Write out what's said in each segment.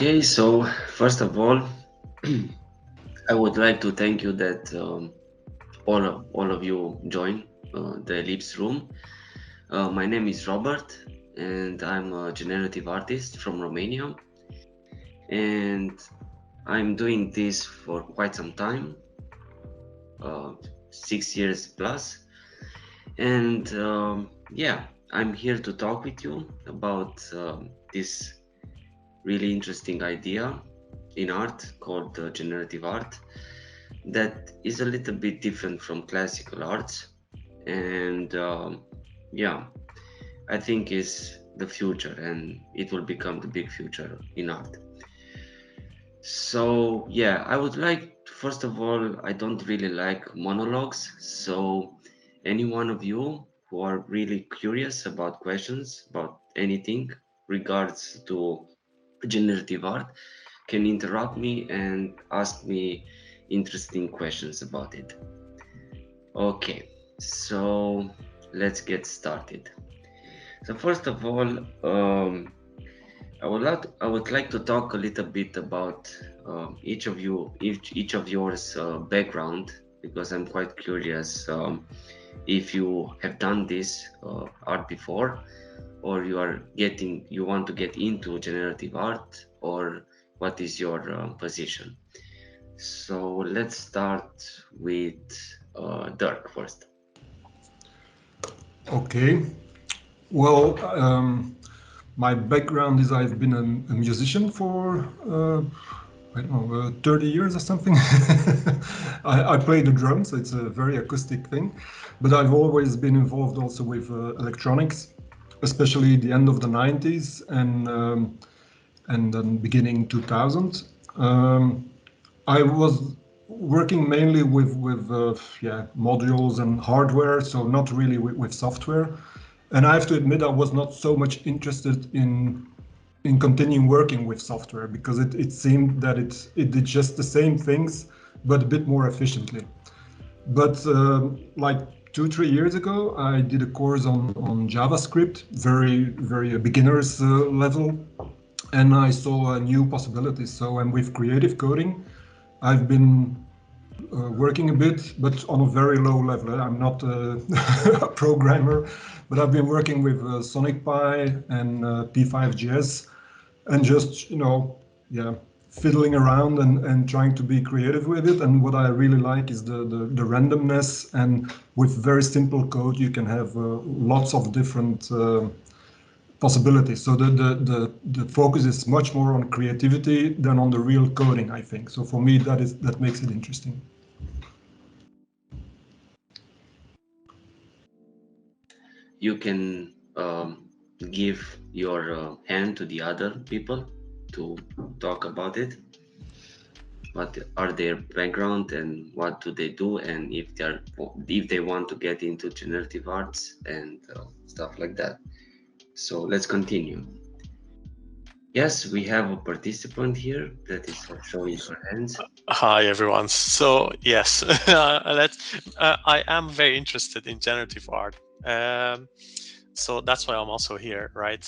Okay, so first of all, I would like to thank you that all of you join the Ellipse room. My name is Robert, and I'm a generative artist from Romania, and I'm doing this for quite some time, 6 years plus, and yeah, I'm here to talk with you about this really interesting idea in art called generative art that is a little bit different from classical arts, and yeah, I think is the future, and it will become the big future in art. So yeah, I would like, first of all, I don't really like monologues, so any one of you who are really curious about questions about anything regards to generative art can interrupt me and ask me interesting questions about it. Okay, so let's get started. So first of all, I would like to talk a little bit about each of yours background, because I'm quite curious if you have done this art before, or you want to get into generative art, or what is your position. So let's start with Dirk first. Okay. Well, my background is I've been a musician for I don't know 30 years or something. I play the drums. It's a very acoustic thing, but I've always been involved also with electronics, especially the end of the 90s and then beginning 2000. Um, I was working mainly with yeah, modules and hardware, so not really with software. And I have to admit, I was not so much interested in continuing working with software because it seemed that it did just the same things, but a bit more efficiently. But like 2 3 years ago, I did a course on JavaScript, very beginners level, and I saw new possibilities. So, and with creative coding, I've been working a bit, but on a very low level. I'm not a programmer, but I've been working with SonicPy and P5.js, and just yeah, fiddling around and trying to be creative with it. And what I really like is the randomness, and with very simple code, you can have lots of different possibilities. So the focus is much more on creativity than on the real coding, I think. So for me, that makes it interesting. You can give your hand to the other people to talk about it. What are their background and what do they do, and if they want to get into generative arts and stuff like that. So let's continue. Yes, we have a participant here that is showing her hands. Hi everyone. So yes, I am very interested in generative art. So that's why I'm also here, right?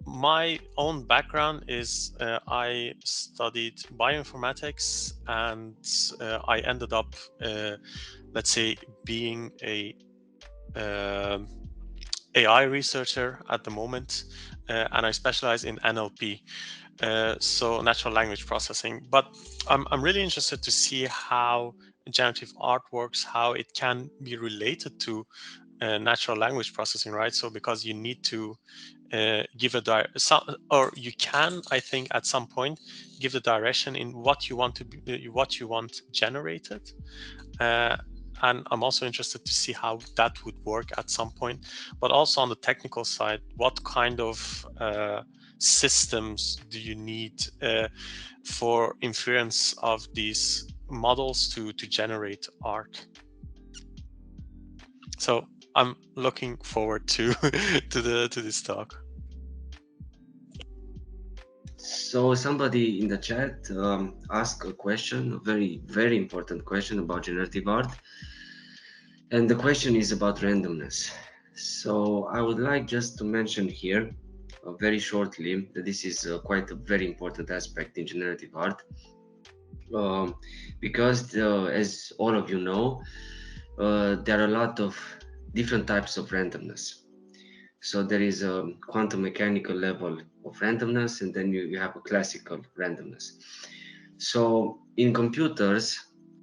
My own background is I studied bioinformatics, and I ended up, let's say, being a AI researcher at the moment, and I specialize in NLP. So natural language processing. But I'm really interested to see how generative art works, how it can be related to natural language processing, right? So because you need to give or you can, I think, at some point, give the direction in what you want to be, what you want generated. And I'm also interested to see how that would work at some point. But also on the technical side, what kind of systems do you need for inference of these models to generate art? So I'm looking forward to to this talk. So somebody in the chat asked a question, a very important question about generative art, and the question is about randomness. So I would like just to mention here very shortly that this is quite a very important aspect in generative art, um, because as all of you know, there are a lot of different types of randomness. So there is a quantum mechanical level of randomness, and then you have a classical randomness. So in computers,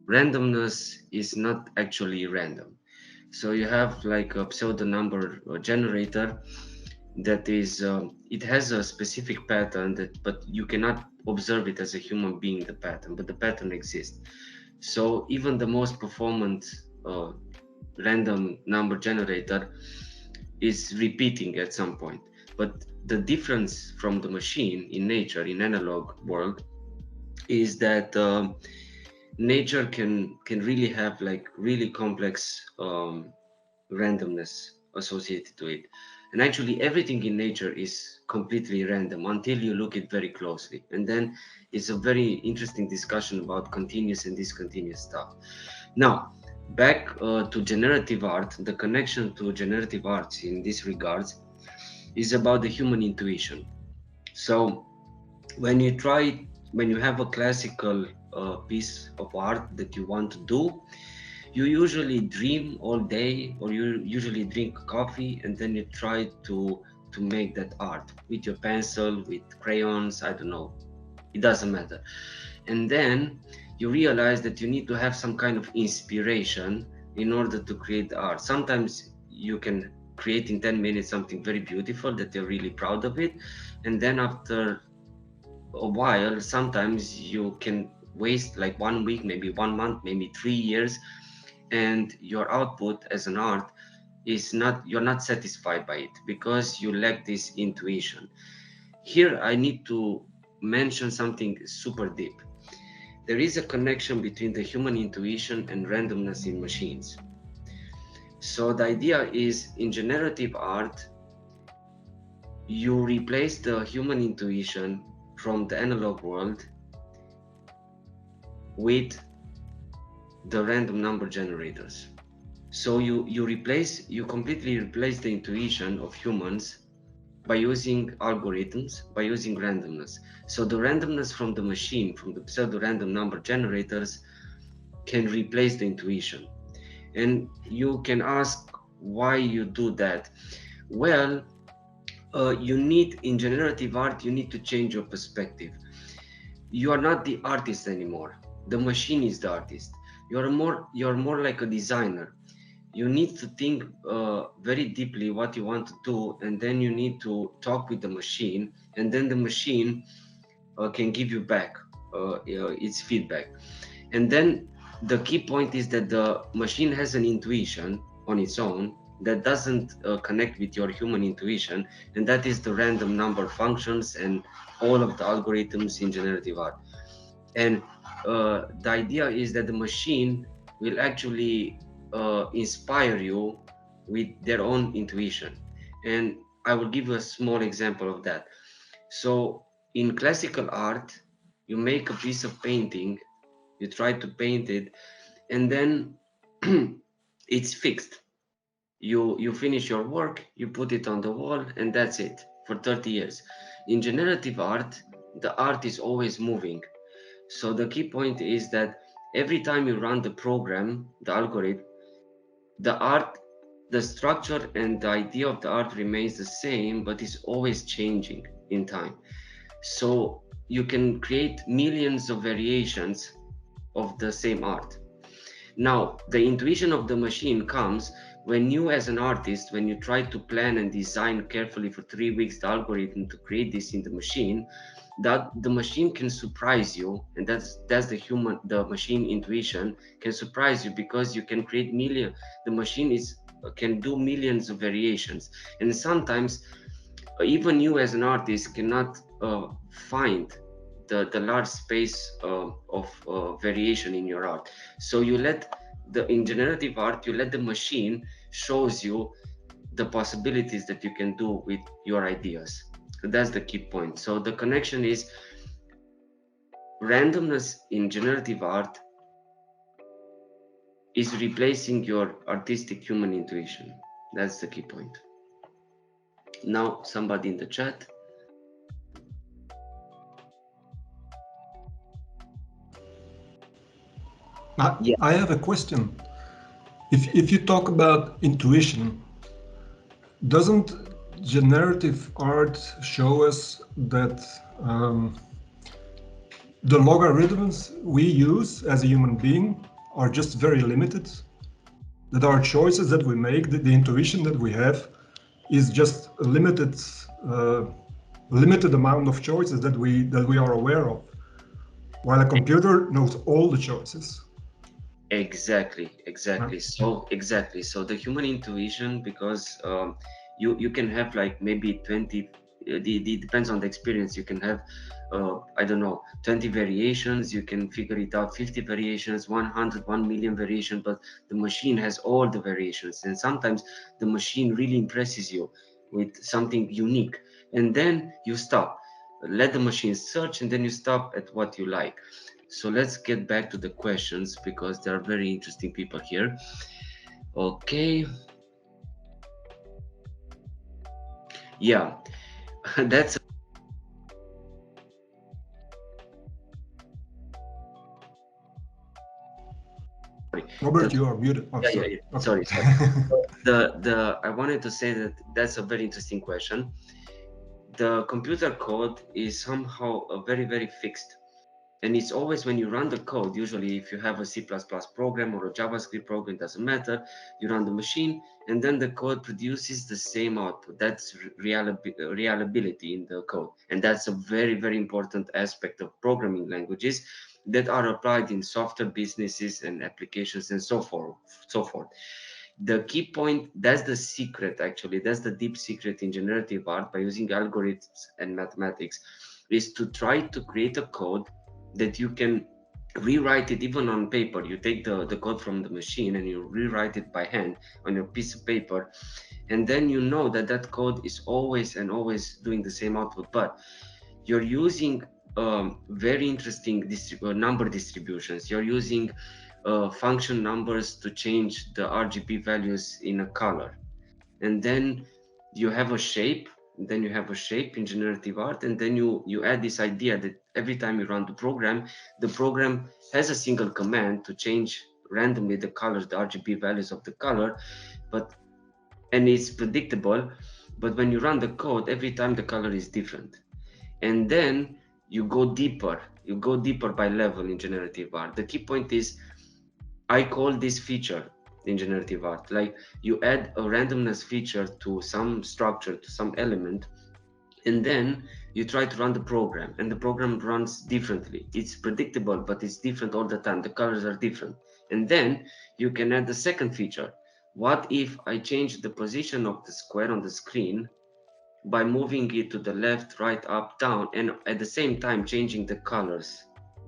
randomness is not actually random. So you have like a pseudo number generator that is, it has a specific pattern that, but you cannot observe it as a human being, the pattern, but the pattern exists. So even the most performant uh, random number generator is repeating at some point. But the difference from the machine in nature, in analog world, is that nature can really have like really complex randomness associated to it. And actually everything in nature is completely random until you look it very closely. And then it's a very interesting discussion about continuous and discontinuous stuff. Now, back to generative art, the connection to generative arts in this regards is about the human intuition. So when you try, when you have a classical piece of art that you want to do, you usually dream all day, or you usually drink coffee, and then you try to make that art with your pencil, with crayons, I don't know, it doesn't matter. And then you realize that you need to have some kind of inspiration in order to create the art. Sometimes you can create in 10 minutes something very beautiful that you're really proud of it, and then after a while sometimes you can waste like 1 week, maybe 1 month, maybe 3 years, and your output as an art is not, you're not satisfied by it because you lack this intuition. Here I need to mention something super deep. There is a connection between the human intuition and randomness in machines. So the idea is, in generative art, you replace the human intuition from the analog world with the random number generators. So you completely replace the intuition of humans by using algorithms, by using randomness. So the randomness from the machine, from the pseudo random number generators, can replace the intuition. And you can ask why you do that. Well, you need, in generative art, you need to change your perspective. You are not the artist anymore. The machine is the artist. You're more like a designer. You need to think very deeply what you want to do, and then you need to talk with the machine, and then the machine can give you back its feedback. And then the key point is that the machine has an intuition on its own that doesn't connect with your human intuition, and that is the random number functions and all of the algorithms in generative art. And the idea is that the machine will actually inspire you with their own intuition. And I will give you a small example of that. So in classical art, you make a piece of painting, you try to paint it, and then it's fixed. You finish your work, you put it on the wall, and that's it for 30 years. In generative art, the art is always moving. So the key point is that every time you run the program, the algorithm, the art, the structure and the idea of the art remains the same, but is always changing in time. So you can create millions of variations of the same art. Now, the intuition of the machine comes when you, as an artist, when you try to plan and design carefully for 3 weeks the algorithm to create this in the machine, that the machine can surprise you, and that's the machine intuition can surprise you, because you can create million. The machine is can do millions of variations, and sometimes even you as an artist cannot find the large space of variation in your art. So you let in generative art, you let the machine shows you the possibilities that you can do with your ideas. So that's the key point. So the connection is randomness in generative art is replacing your artistic human intuition. That's the key point. Now somebody in the chat. Yeah. I have a question. If you talk about intuition, doesn't generative art show us that the logarithms we use as a human being are just very limited? That our choices that we make, the intuition that we have, is just a limited amount of choices that we are aware of, while a computer knows all the choices. Exactly. So the human intuition, because you can have like maybe 20, it depends on the experience. You can have I don't know, 20 variations, you can figure it out, 50 variations, 100, 1 million variations, but the machine has all the variations, and sometimes the machine really impresses you with something unique, and then you stop, let the machine search, and then you stop at what you like. So let's get back to the questions, because there are very interesting people here. Okay. Yeah. That's Robert, the you are muted. Oh, yeah, yeah, sorry. yeah. Okay. Sorry. The I wanted to say that that's a very interesting question. The computer code is somehow a very fixed, and it's always when you run the code, usually if you have a C++ program or a JavaScript program, it doesn't matter, you run the machine, and then the code produces the same output. That's reliability in the code, and that's a very important aspect of programming languages that are applied in software businesses and applications and so forth. The key point, that's the secret, actually, that's the deep secret in generative art, by using algorithms and mathematics, is to try to create a code that you can rewrite it even on paper. You take the code from the machine and you rewrite it by hand on your piece of paper, and then you know that that code is always and always doing the same output, but you're using very interesting number distributions. You're using function numbers to change the RGB values in a color, and then you have a shape. Then you have a shape in generative art, and then you add this idea that every time you run the program has a single command to change randomly the colors, the RGB values of the color, but and it's predictable. But when you run the code, every time the color is different, and then you go deeper by level in generative art. The key point is, I call this feature in generative art, like, you add a randomness feature to some structure, to some element, and then you try to run the program, and the program runs differently. It's predictable, but it's different all the time. The colors are different. And then you can add the second feature. What if I change the position of the square on the screen by moving it to the left, right, up, down, and at the same time changing the colors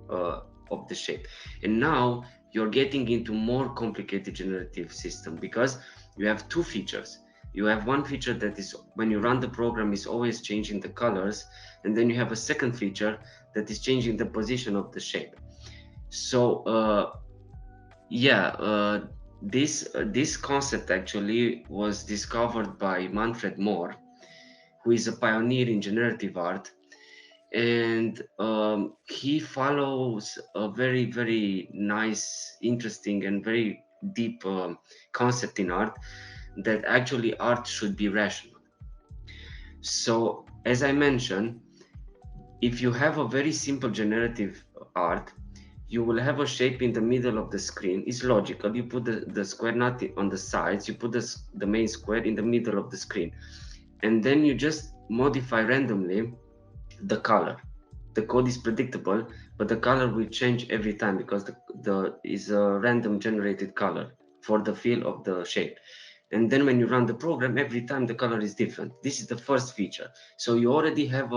uh, of the shape? And now you're getting into more complicated generative system, because you have two features. You have one feature that is, when you run the program, is always changing the colors, and then you have a second feature that is changing the position of the shape. So yeah, this concept actually was discovered by Manfred Mohr, who is a pioneer in generative art, and he follows a very nice, interesting, and very deep concept in art, that actually art should be rational. So as I mentioned, if you have a very simple generative art, you will have a shape in the middle of the screen. It's logical. You put the square not on the sides, you put the main square in the middle of the screen, and then you just modify randomly the color. The code is predictable, but the color will change every time, because the is a random generated color for the fill of the shape. And then when you run the program, every time the color is different. This is the first feature. So you already have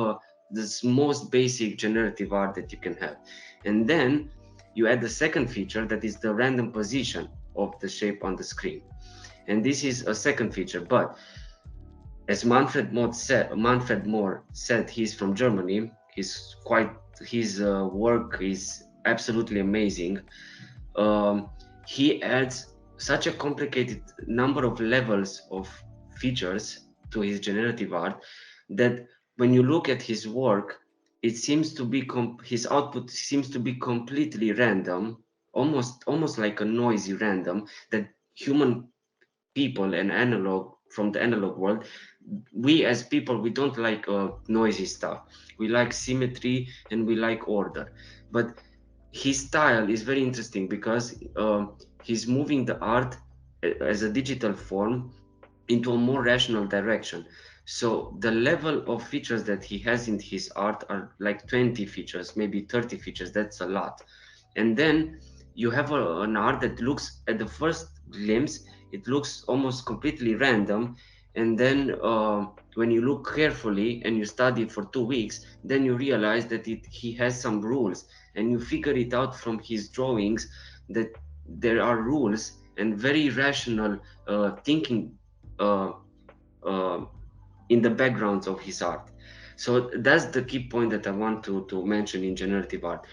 this most basic generative art that you can have. And then you add the second feature, that is the random position of the shape on the screen. And this is a second feature, but as Manfred Mohr said, he's from Germany. His work is absolutely amazing. Um, he adds such a complicated number of levels of features to his generative art, that when you look at his work, it seems to be his output seems to be completely random, almost like a noisy random that human people and analog from the analog world, we as people, we don't like noisy stuff. We like symmetry and we like order. But his style is very interesting because he's moving the art as a digital form into a more rational direction. So the level of features that he has in his art are like 20 features, maybe 30 features. That's a lot. And then you have an art that looks, at the first glimpse, it looks almost completely random. And then when you look carefully and you study for 2 weeks, then you realize that he has some rules, and you figure it out from his drawings that there are rules and very rational thinking uh, uh, in the backgrounds of his art. So that's the key point that I want to mention in generative art.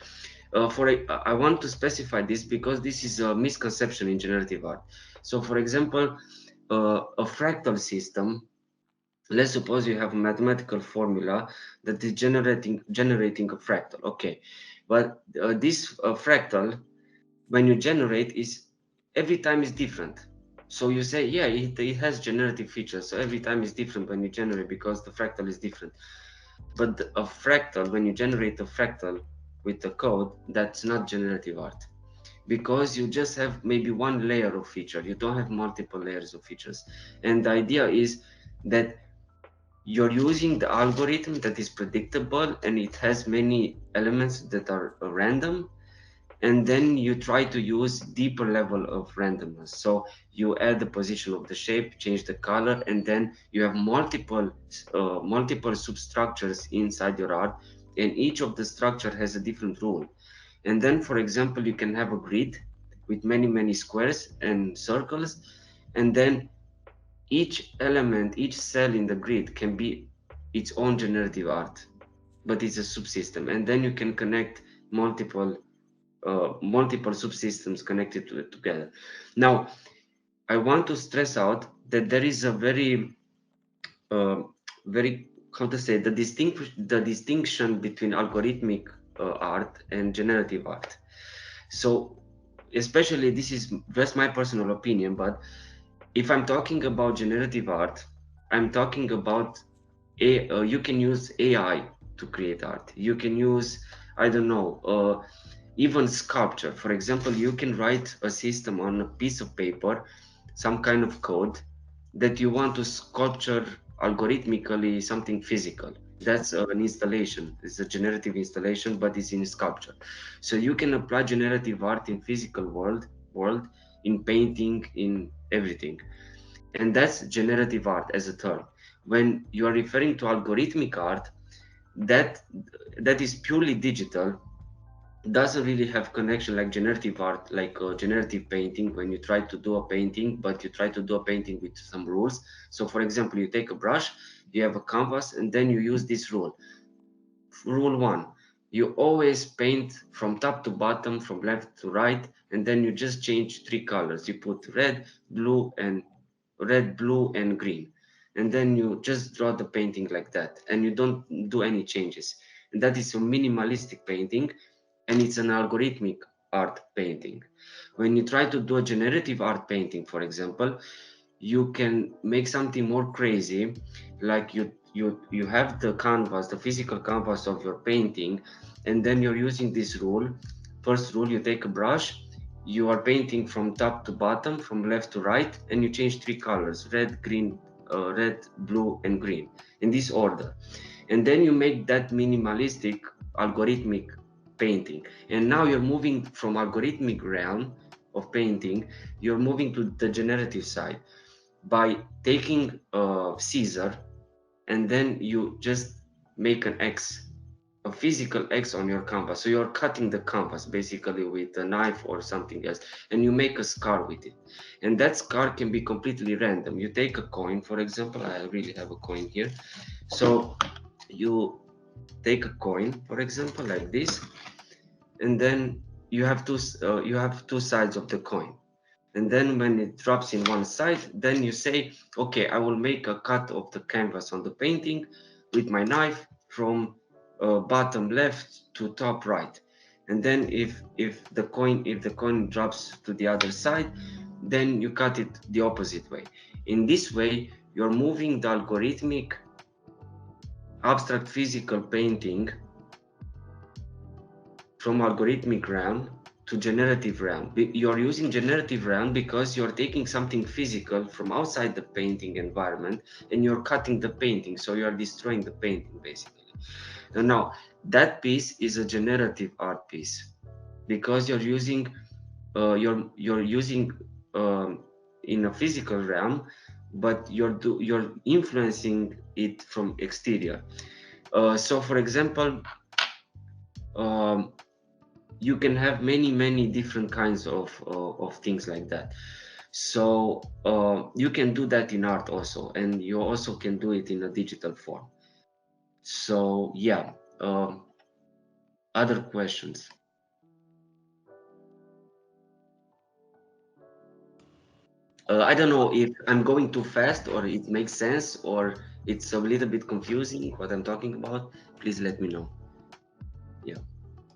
I want to specify this because this is a misconception in generative art. So, for example, a fractal system. Let's suppose you have a mathematical formula that is generating a fractal. Okay, but this fractal, when you generate, is every time is different. So you say, yeah, it has generative features. So every time is different when you generate because the fractal is different. But a fractal, when you generate a fractal with the code, that's not generative art, because you just have maybe one layer of feature. You don't have multiple layers of features. And the idea is that you're using the algorithm that is predictable and it has many elements that are random, and then you try to use deeper level of randomness. So you add the position of the shape, change the color, and then you have multiple substructures inside your art, and each of the structure has a different rule. And then, for example, you can have a grid with many squares and circles, and then each element, each cell in the grid can be its own generative art, but it's a subsystem. And then you can connect multiple subsystems connected to it together. Now, I want to stress out that there is a uh, very, how to say, the distinction between algorithmic art and generative art. So, especially, this is just my personal opinion, but if I'm talking about generative art, I'm talking about you can use AI to create art. You can use, I don't know, even sculpture. For example, you can write a system on a piece of paper, some kind of code that you want to sculpture algorithmically something physical. That's an installation. It's a generative installation, but it's in sculpture. So you can apply generative art in physical world, in painting, in everything. And that's generative art as a term. When you are referring to algorithmic art, that that is purely digital, doesn't really have connection like generative art, like generative painting. When you try to do a painting, but you try to do a painting with some rules. So for example, you take a brush, you have a canvas, and then you use this rule. Rule one, you always paint from top to bottom, from left to right, and then you just change three colors. You put red, blue, and green. And then you just draw the painting like that, and you don't do any changes. And that is a minimalistic painting, and it's an algorithmic art painting. When you try to do a generative art painting, for example, you can make something more crazy, like you have the canvas, the physical canvas of your painting, and then you're using this rule. First rule, you take a brush, you are painting from top to bottom, from left to right, and you change three colors: red, green, red, blue, and green, in this order. And then you make that minimalistic algorithmic painting. And now you're moving from algorithmic realm of painting, you're moving to the generative side by taking a scissor, and then you just make an X, a physical X on your canvas. So you're cutting the canvas basically with a knife or something else, and you make a scar with it. And that scar can be completely random. You take a coin, for example. I really have a coin here. So you take a coin, for example, like this, and then you have two sides of the coin. And then when it drops in one side, then you say, okay, I will make a cut of the canvas on the painting with my knife from bottom left to top right. And then if the coin drops to the other side, then you cut it the opposite way. In this way, you're moving the algorithmic abstract physical painting from algorithmic realm to generative realm. You're using generative realm because you're taking something physical from outside the painting environment and you're cutting the painting, so you're destroying the painting basically. And now that piece is a generative art piece because you're using in a physical realm, but you're influencing it from exterior. So for example, um, you can have many different kinds of things like that. So you can do that in art also, and you also can do it in a digital form. So yeah, other questions? I don't know if I'm going too fast or it makes sense or it's a little bit confusing what I'm talking about. Please let me know. Yeah.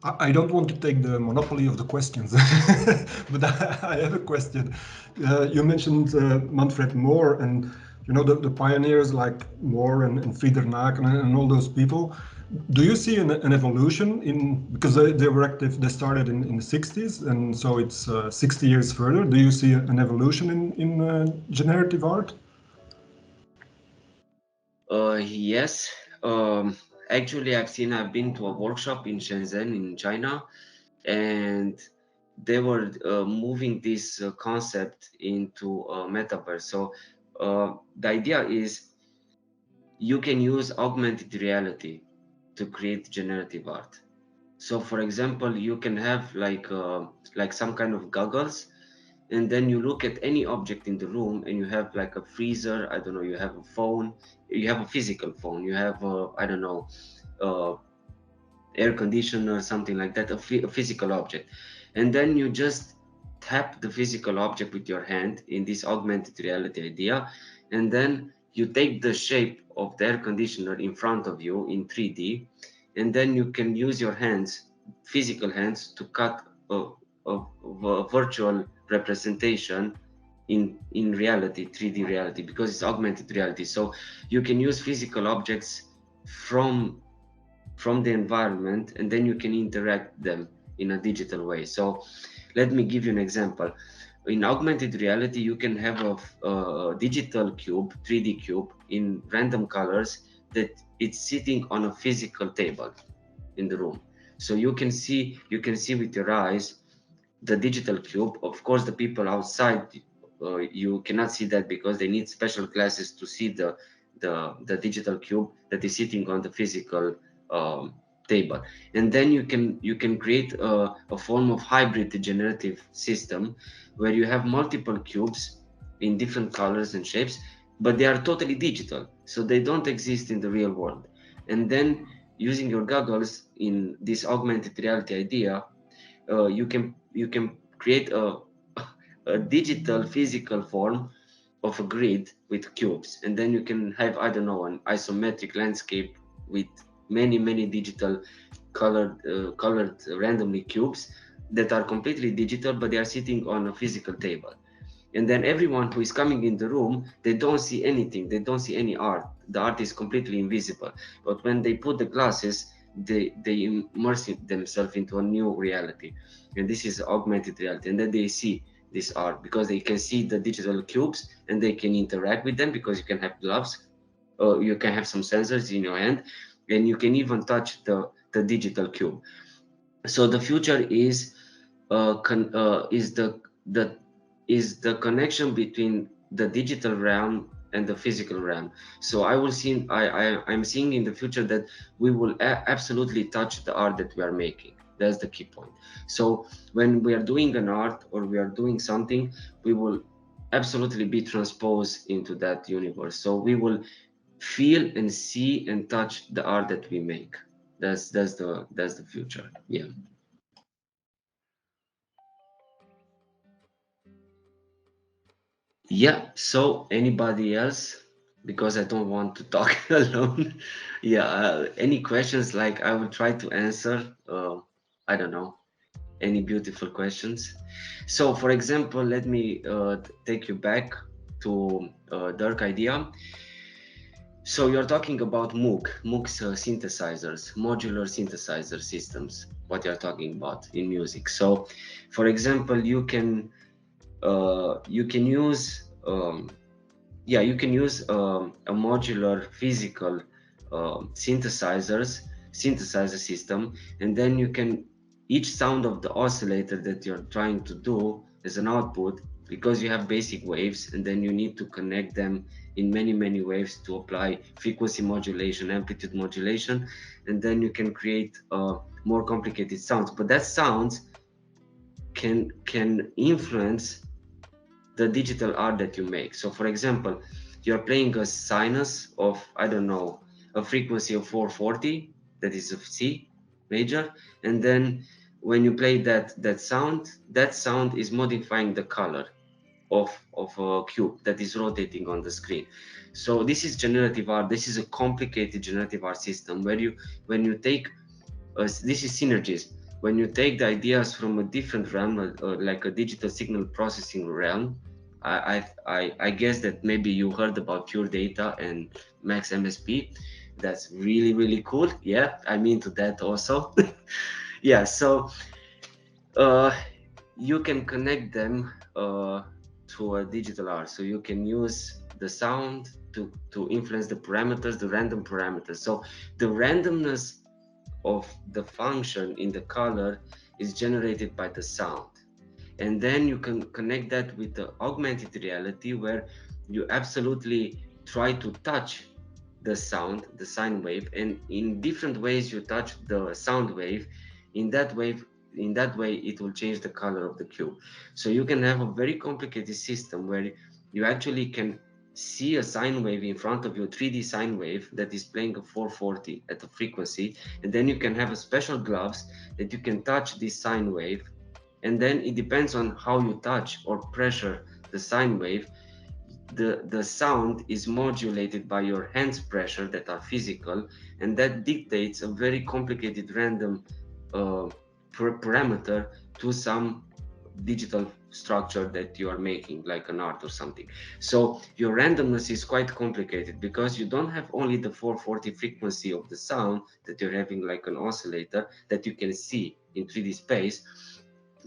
I don't want to take the monopoly of the questions, but I have a question. You mentioned Manfred Mohr and the pioneers like Mohr and Frieder Naken and all those people. Do you see an evolution in, because they were active, they started in the 60s, and so it's 60 years further. Do you see an evolution in generative art? Yes. Actually, I've been to a workshop in Shenzhen in China, and they were moving this concept into metaverse. So the idea is you can use augmented reality to create generative art. So for example, you can have like some kind of goggles, and then you look at any object in the room and you have like a freezer, I don't know, you have a phone, you have a physical phone, you have I don't know, uh, air conditioner, something like that, a physical object. And then you just tap the physical object with your hand in this augmented reality idea, and then you take the shape of the air conditioner in front of you in 3D, and then you can use your hands, physical hands, to cut a virtual representation in reality, 3D reality, because it's augmented reality. So you can use physical objects from the environment, and then you can interact them in a digital way. So let me give you an example. In augmented reality, you can have a digital cube, 3D cube in random colors, that it's sitting on a physical table in the room. So you can see with your eyes the digital cube. Of course, the people outside, you cannot see that because they need special glasses to see the digital cube that is sitting on the physical table. And then you can create a form of hybrid generative system where you have multiple cubes in different colors and shapes, but they are totally digital, so they don't exist in the real world. And then using your goggles in this augmented reality idea, you can create a digital physical form of a grid with cubes, and then you can have, I don't know, an isometric landscape with many digital colored randomly cubes that are completely digital, but they are sitting on a physical table. And then everyone who is coming in the room, they don't see anything, they don't see any art, the art is completely invisible. But when they put the glasses, they immerse themselves into a new reality, and this is augmented reality. And then they see this art because they can see the digital cubes and they can interact with them because you can have gloves, you can have some sensors in your hand, and you can even touch the digital cube. So the future is the is the connection between the digital realm and the physical realm. So I'm seeing in the future that we will absolutely touch the art that we are making. That's the key point. So when we are doing an art or we are doing something, we will absolutely be transposed into that universe. So we will feel and see and touch the art that we make. That's the future. Yeah. Yeah, so anybody else? Because I don't want to talk alone. Yeah, any questions like I will try to answer. I don't know, any beautiful questions. So, for example, let me take you back to Dark Idea. So you're talking about MOOCs synthesizers, modular synthesizer systems, what you're talking about in music. So, for example, you can use you can use a modular physical synthesizer system, and then you can each sound of the oscillator that you're trying to do as an output, because you have basic waves and then you need to connect them in many waves to apply frequency modulation, amplitude modulation, and then you can create more complicated sounds. But that sounds can influence the digital art that you make. So, for example, you're playing a sinus of, I don't know, a frequency of 440, that is of C major, and then when you play that sound is modifying the color of a cube that is rotating on the screen. So this is generative art. This is a complicated generative art system where when you take this is synergies. When you take the ideas from a different realm, like a digital signal processing realm, I guess that maybe you heard about Pure Data and Max MSP. That's really cool. Yeah, I'm into that also. Yeah, so uh, you can connect them to a digital art. So you can use the sound to influence the parameters, the random parameters. So the randomness of the function in the color is generated by the sound, and then you can connect that with the augmented reality where you absolutely try to touch the sound, the sine wave, and in different ways you touch the sound wave. In that way it will change the color of the cube. So you can have a very complicated system where you actually can see a sine wave in front of you, 3D sine wave that is playing a 440 at a frequency, and then you can have a special gloves that you can touch this sine wave, and then it depends on how you touch or pressure the sine wave. The sound is modulated by your hands pressure that are physical, and that dictates a very complicated random uh, parameter to some digital structure that you are making, like an art or something. So your randomness is quite complicated because you don't have only the 440 frequency of the sound that you're having like an oscillator that you can see in 3D space,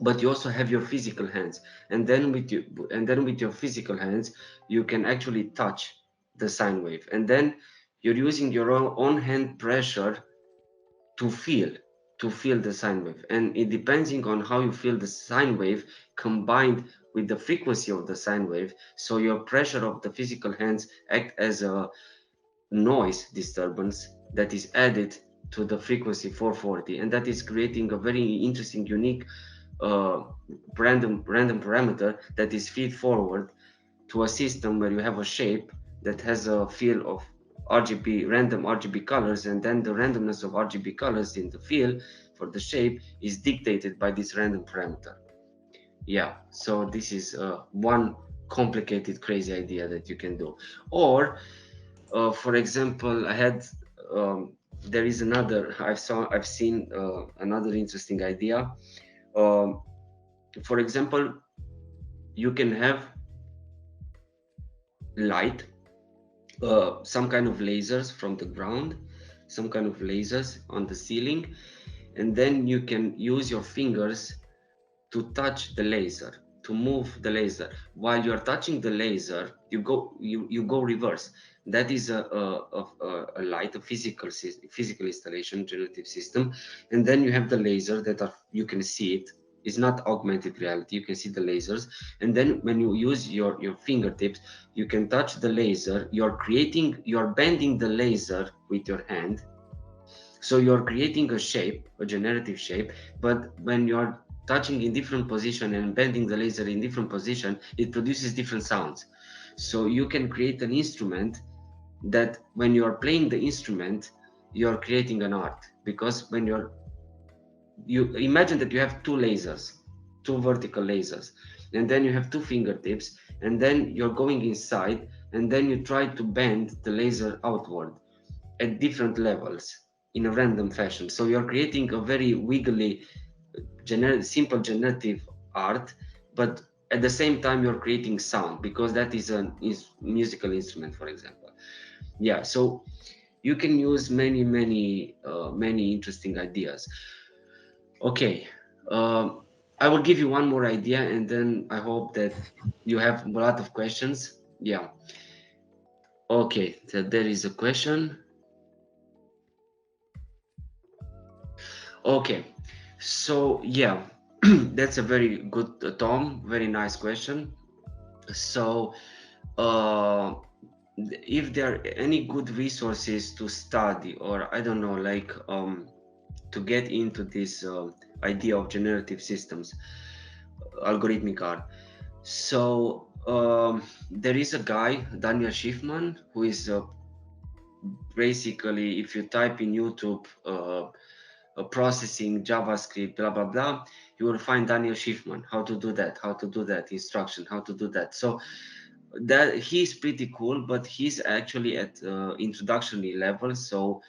but you also have your physical hands, and then with your physical hands you can actually touch the sine wave, and then you're using your own hand pressure to feel the sine wave, and it depending on how you feel the sine wave combined with the frequency of the sine wave, so your pressure of the physical hands act as a noise disturbance that is added to the frequency 440, and that is creating a very interesting, unique uh, random parameter that is feed forward to a system where you have a shape that has a field of random RGB colors, and then the randomness of RGB colors in the field for the shape is dictated by this random parameter. Yeah, so this is one complicated, crazy idea that you can do. Or, for example, there is another. I've seen another interesting idea. Um, for example, you can have light, some kind of lasers from the ground, some kind of lasers on the ceiling, and then you can use your fingers to touch the laser, to move the laser. While you are touching the laser, you go reverse. That is a light, a physical installation, generative system, and then you have the laser that you can see it. It's not augmented reality. You can see the lasers, and then when you use your fingertips, you can touch the laser. You're bending the laser with your hand, so you're creating a shape, a generative shape, but when you're touching in different position and bending the laser in different position, it produces different sounds. So you can create an instrument that when you're playing the instrument, you're creating an art, because when you imagine that you have two lasers, two vertical lasers, and then you have two fingertips, and then you're going inside, and then you try to bend the laser outward at different levels in a random fashion. So you're creating a very wiggly, simple generative art, but at the same time you're creating sound, because that is a musical instrument, for example. Yeah, so you can use many interesting ideas. Okay, I will give you one more idea, and then I hope that you have a lot of questions. Yeah. Okay, so there is a question. Okay, so yeah, that's a very good, Tom. Very nice question. So, uh, if there are any good resources to study, or I don't know, like to get into this idea of generative systems, algorithmic art. So there is a guy, Daniel Schiffman, who is basically, if you type in YouTube processing JavaScript, blah blah blah, you will find Daniel Schiffman, how to do that, instruction, how to do that. So that he's pretty cool, but he's actually at introductory level. So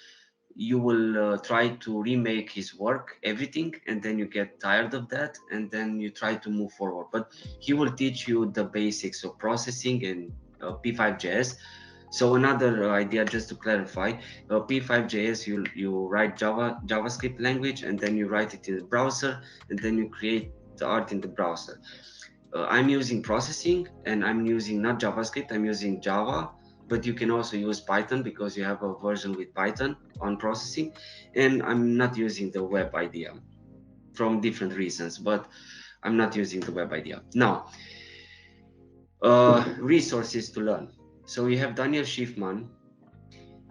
you will try to remake his work, everything, and then you get tired of that, and then you try to move forward. But he will teach you the basics of processing and P5.js. So another idea, just to clarify, P5.js, you write JavaScript language, and then you write it in the browser, and then you create the art in the browser. I'm using processing, and I'm using not JavaScript, I'm using Java, but you can also use Python because you have a version with Python on processing. And I'm not using the web idea from different reasons, but I'm not using the web idea. Now, resources to learn. So you have Daniel Schiffman,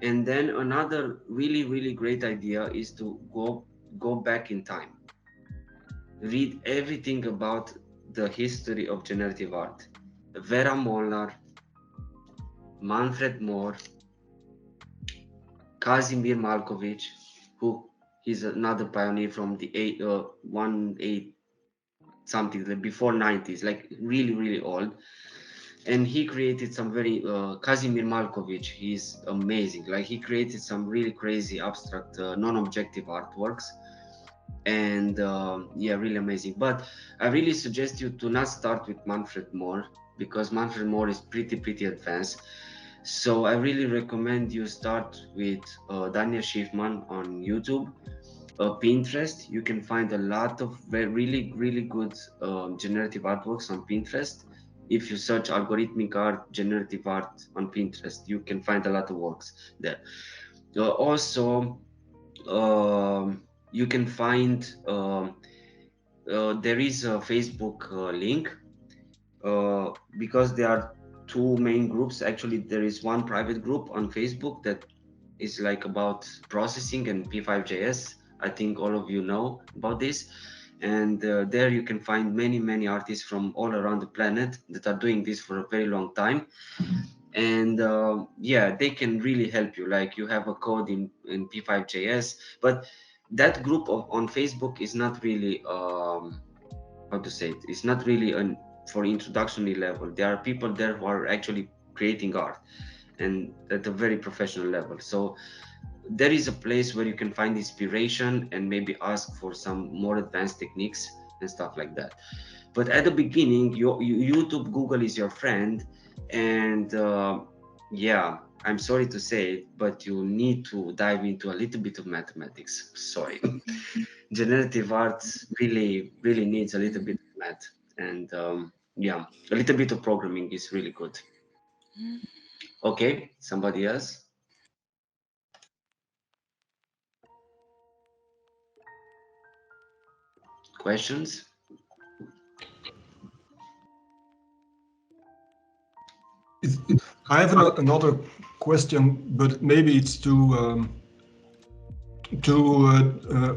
and then another really great idea is to go back in time, read everything about the history of generative art. Vera Molnar, Manfred Mohr, Kazimir Malkovich, who he's another pioneer from the 8 something, like before 90s, like really old. And he created some very Kazimir Malkovich, he's amazing. Like he created some really crazy abstract non-objective artworks, and yeah, really amazing. But I really suggest you to not start with Manfred Mohr, because Manfred Mohr is pretty advanced. So I really recommend you start with Daniel Schiffman on YouTube. Pinterest, you can find a lot of really good generative artworks on Pinterest. If you search algorithmic art, generative art on Pinterest, you can find a lot of works there. Also, you can find there is a Facebook link, because there are two main groups. Actually, there is one private group on Facebook that is like about processing and P5.js. I think all of you know about this. And there you can find many artists from all around the planet that are doing this for a very long time. And yeah, they can really help you. Like you have a code in P5.js, but that group on Facebook is not really, how to say it, it's not really for introductory level. There are people there who are actually creating art, and at a very professional level. So there is a place where you can find inspiration and maybe ask for some more advanced techniques and stuff like that. But at the beginning, YouTube, Google is your friend. And yeah, I'm sorry to say it, but you need to dive into a little bit of mathematics. Sorry. Generative art really needs a little bit of math. And yeah, a little bit of programming is really good. Okay, somebody else? Questions? I have another question, but maybe it's too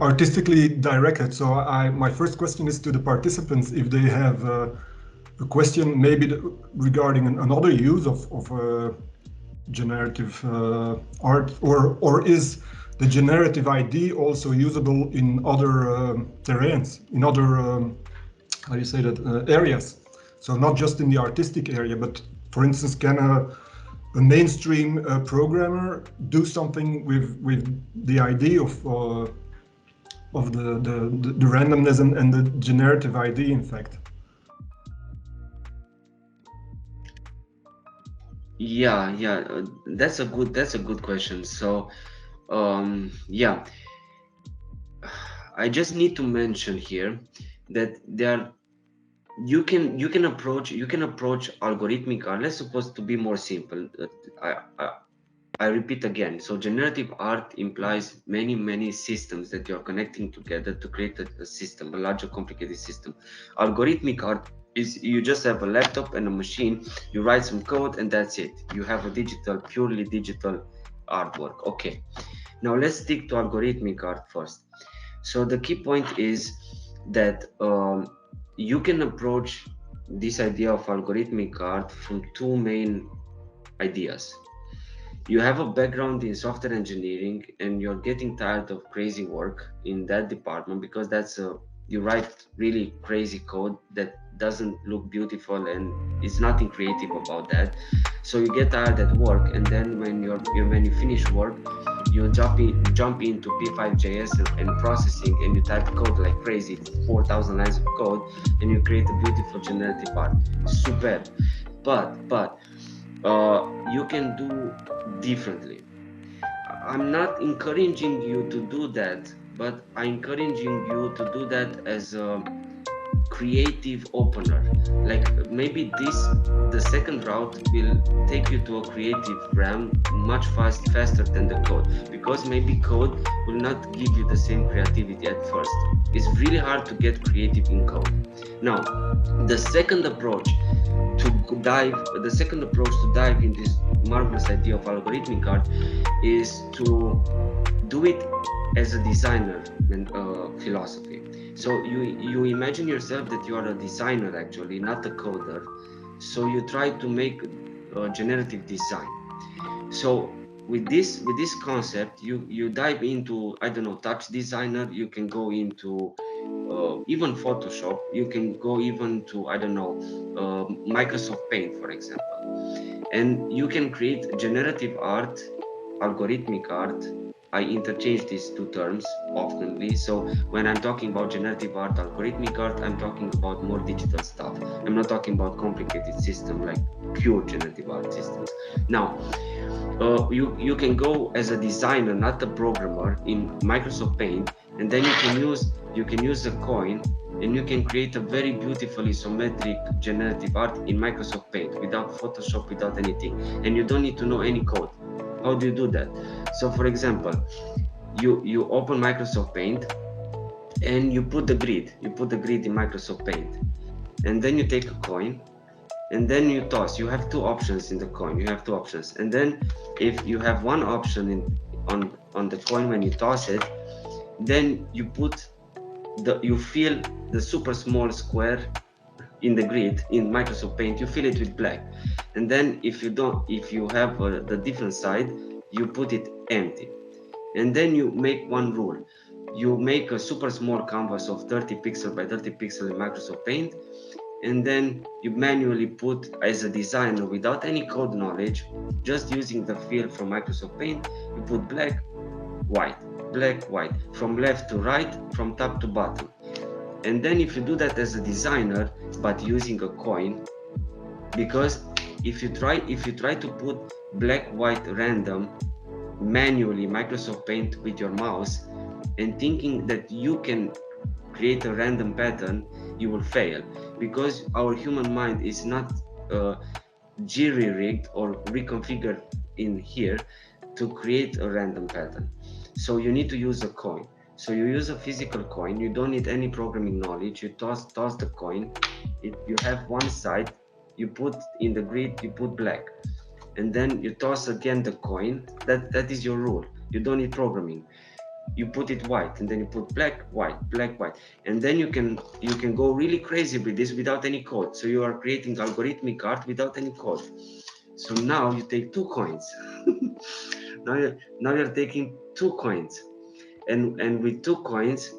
artistically directed. So my first question is to the participants, if they have a question maybe regarding another use of generative art, or is the generative ID also usable in other terrains, in other how do you say that, areas? So not just in the artistic area, but for instance, can a mainstream programmer do something with the idea of the randomness and the generative ID, in fact? Yeah, yeah, that's a good question. So, yeah, I just need to mention here that you can approach algorithmic art. Let's suppose to be more simple. I, I I repeat again. So generative art implies many systems that you're connecting together to create a system, a larger complicated system. Algorithmic art is you just have a laptop and a machine, you write some code and that's it. You have a purely digital artwork. Okay. Now let's stick to algorithmic art first. So the key point is that you can approach this idea of algorithmic art from two main ideas. You have a background in software engineering and you're getting tired of crazy work in that department because you write really crazy code that doesn't look beautiful and it's nothing creative about that. So you get tired at work, and then when you finish work, you jump into P5.js and processing, and you type code like crazy, 4,000 lines of code, and you create a beautiful generative art. Superb. But you can do differently. I'm not encouraging you to do that, but I'm encouraging you to do that as a creative opener. Like maybe the second route will take you to a creative realm much faster than the code, because maybe code will not give you the same creativity at first. It's really hard to get creative in code. Now, the second approach the second approach to dive in this marvelous idea of algorithmic art is to do it as a designer philosophy. So you imagine yourself that you are a designer, actually not a coder. So you try to make generative design. So with this concept, you dive into, I don't know, touch designer. You can go into even Photoshop. You can go even to, I don't know, Microsoft Paint, for example, and you can create generative art, algorithmic art. I interchange these two terms oftenly. So when I'm talking about generative art, algorithmic art, I'm talking about more digital stuff. I'm not talking about complicated system like pure generative art systems. Now, you can go as a designer, not a programmer, in Microsoft Paint, and then you can use a coin, and you can create a very beautiful isometric generative art in Microsoft Paint without Photoshop, without anything, and you don't need to know any code. How do you do that? So, for example, you open Microsoft Paint and you put the grid. You put the grid in Microsoft Paint, and then you take a coin, and then you toss. You have two options in the coin. You have two options, and then if you have one option on the coin when you toss it, then you fill the super small square in the grid in Microsoft Paint. You fill it with black, and then if you have the different side, you put it empty, and then you make one rule. You make a super small canvas of 30 pixel by 30 pixel in Microsoft Paint, and then you manually put, as a designer without any code knowledge, just using the fill from Microsoft Paint, you put black, white, black, white, from left to right, from top to bottom. And then if you do that as a designer but using a coin, because if you try to put black, white, random manually Microsoft Paint with your mouse and thinking that you can create a random pattern, you will fail, because our human mind is not jury-rigged or reconfigured in here to create a random pattern. So you need to use a coin. So you use a physical coin. You don't need any programming knowledge. You toss the coin. You have one side. You put in the grid. You put black, and then you toss again the coin. That is your rule. You don't need programming. You put it white, and then you put black, white, black, white, and then you can go really crazy with this without any code. So you are creating algorithmic art without any code. So now you take two coins. now you're taking two coins, and with two coins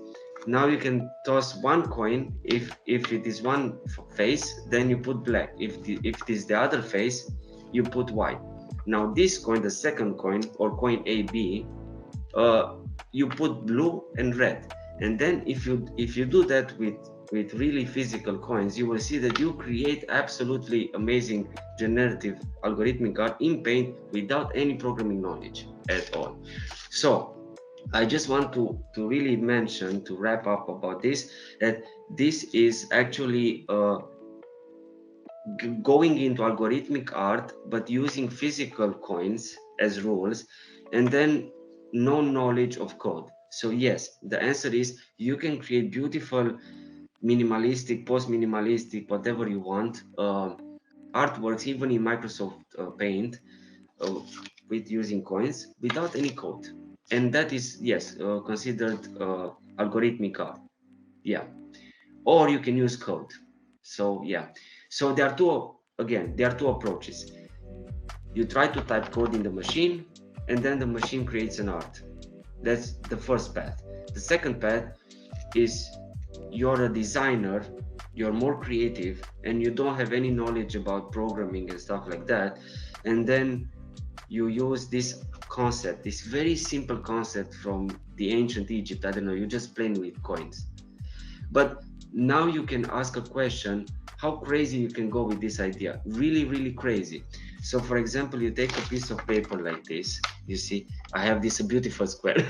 Now you can toss one coin. If it is one face, then you put black. If it is the other face, you put white. Now this coin, the second coin, or coin AB, uh, you put blue and red. And then if you do that with really physical coins, you will see that you create absolutely amazing generative algorithmic art in Paint without any programming knowledge at all. So I just want to really mention, to wrap up about this, that this is actually going into algorithmic art, but using physical coins as rules, and then no knowledge of code. So yes, the answer is you can create beautiful, minimalistic, post-minimalistic, whatever you want, artworks, even in Microsoft Paint, uh, with using coins without any code. And that is, yes, considered algorithmic art. Yeah. Or you can use code. So yeah. So there are two approaches. You try to type code in the machine, and then the machine creates an art. That's the first path. The second path is you're a designer, you're more creative, and you don't have any knowledge about programming and stuff like that. And then you use this concept, this very simple concept from the ancient Egypt. I don't know, you're just playing with coins. But now you can ask a question, how crazy you can go with this idea. Really, really crazy. So for example, you take a piece of paper like this. You see, I have this beautiful square.